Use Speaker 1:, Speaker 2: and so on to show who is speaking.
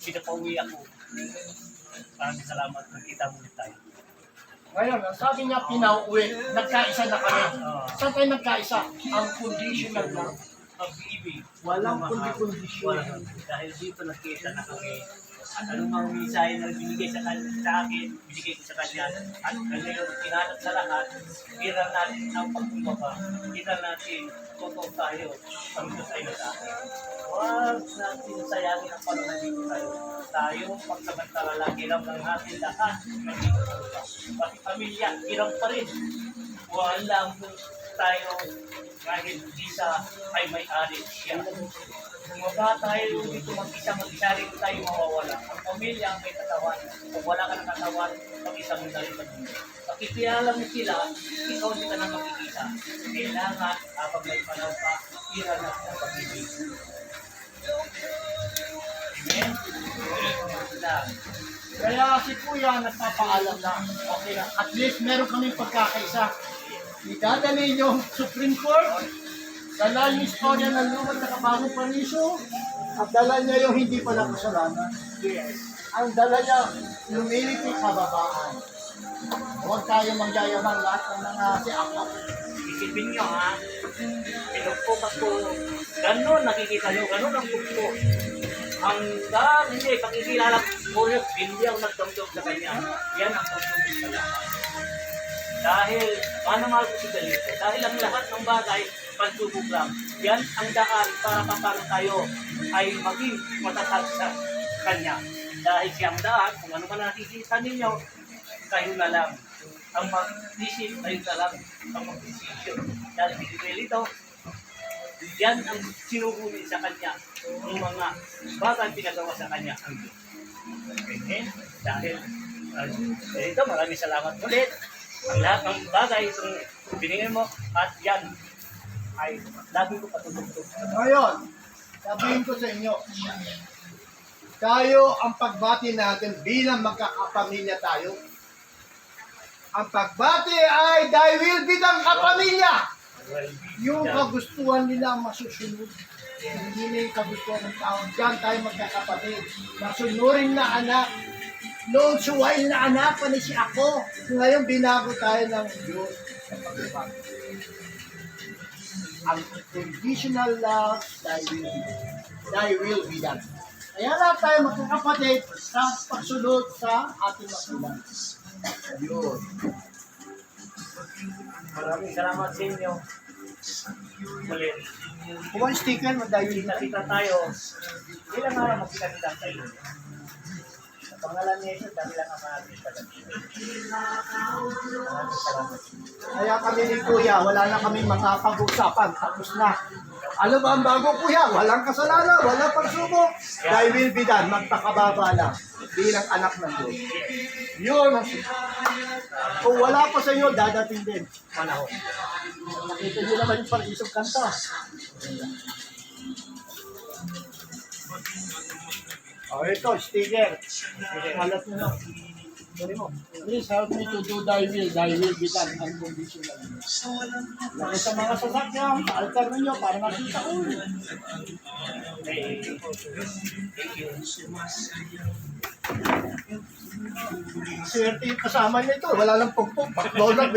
Speaker 1: pinapauwi ako. Maraming salamat. Nakita mo tayo.
Speaker 2: Ngayon, ang sabi niya pinauwi, nagkaisa na kami. Saan tayo nagkaisa? Ang conditional lang.
Speaker 1: Pag-ibig.
Speaker 2: Walang kondisyon.
Speaker 1: Dahil dito nakita na kami. At anong mga mensahe na binigay sa akin, binigay ko sa kanya. At ngayon, kinanap sa lahat, iral natin ang pagkumaba. Iral natin, totoo tayo. Pagkos ay sa akin. Huwag natin sayangin ang panahon dito tayo. Tayo, pagsamantala lang, iram lang natin lahat. Nandito tayo. Pati pamilya, iram pa rin. Walang tayo kahit isa ay may-ari siya. Kung wala tayo dito mag-isa rin tayo mawawala. Ang pamilya ang may katawan. Kung wala ka ng katawan, mag-isa mo na rin mag-isa. Pakikilala mo sila, ikaw hindi ka na makikita. Kailangan, habang may panahon pa, ira na ang pag-ibig. Amen?
Speaker 2: Kaya si Kuya nagpapaalam na, okay na, at least meron kaming pagkakaisa. Idadali yung Supreme Court, dala yung istorya ng lumang nakabagong paniso, at dala niya yung hindi pa nakasalanan. Ang dala niya, humility, kababaan. Huwag tayo magyayaman lahat ng mga si Ako.
Speaker 1: Isipin nyo ha, pinagpukas ko, gano'n nakikita nyo, gano'n ang pugpo. Hanggang hindi, pagkikilala ko yun, hindi ako nagdamdam sa kanya. Yan ang pagtubig sa lahat. Dahil, paano mahal ko si Galito? Dahil ang lahat ng bagay, pagsubok lang. Yan ang daan para paano tayo ay maging matatag sa kanya. Dahil siyang daan, kung ano man nakikita ninyo, kayo na lang. Ang mag-isip, kayo na lang ang mag-isip. Dahil si Galito, yan ang sinuhuli sa kanya. Yung mga bagay pinagawa sa kanya ang Diyos. Okay? Dahil, ito, maraming salamat ulit. Ang lahat ng bagay itong binigay mo at yan ay lagi ko patutugtog.
Speaker 2: Ngayon, sabihin ko sa inyo, tayo ang pagbati natin bilang magkakapamilya tayo. Ang pagbati ay thy will be ng kapamilya. Yung kagustuhan nila masusunod. Hindi na yung kagustuhan ng tao. Diyan tayo magkakapatid. Masunurin na anak. Noon suwail na anak pa ni si Ako. Ngayon binago tayo ng Diyos sa pagbabago. Ang conditional love, thy will be done. Kaya lahat tayo magkakapatid sa pagsunod sa ating magulang. Yun.
Speaker 1: Maraming salamat sa inyo. Muli.
Speaker 2: Kung ang sticker mo, thy will be done.
Speaker 1: Kita tayo. Ilang araw magkita sa inyo. Sa pangalan niya ito, dahil lang ang maraming pagkakas. Maraming salamat.
Speaker 2: Kaya kami ni Kuya, wala na kami makapag-usapan. Tapos na. Ano ba ang bago, Kuya? Walang kasalanan, walang pagsubok. Thy will be done. Magpakababa lang. Bilang anak ng Diyos. Yun. Kung wala pa sa inyo, dadating din.
Speaker 1: Panahon.
Speaker 2: Nakita nyo naman yung pang-isang kanta. Oh, ito, sticker. Halat nyo na. Sorry mo. Please help me to do thy will be done unconditional. Laki sa mga sasakyan, altar ninyo para makita ko.
Speaker 1: Thank you.
Speaker 2: Swerte yung kasama nito, wala lang pugpog, baklo lang.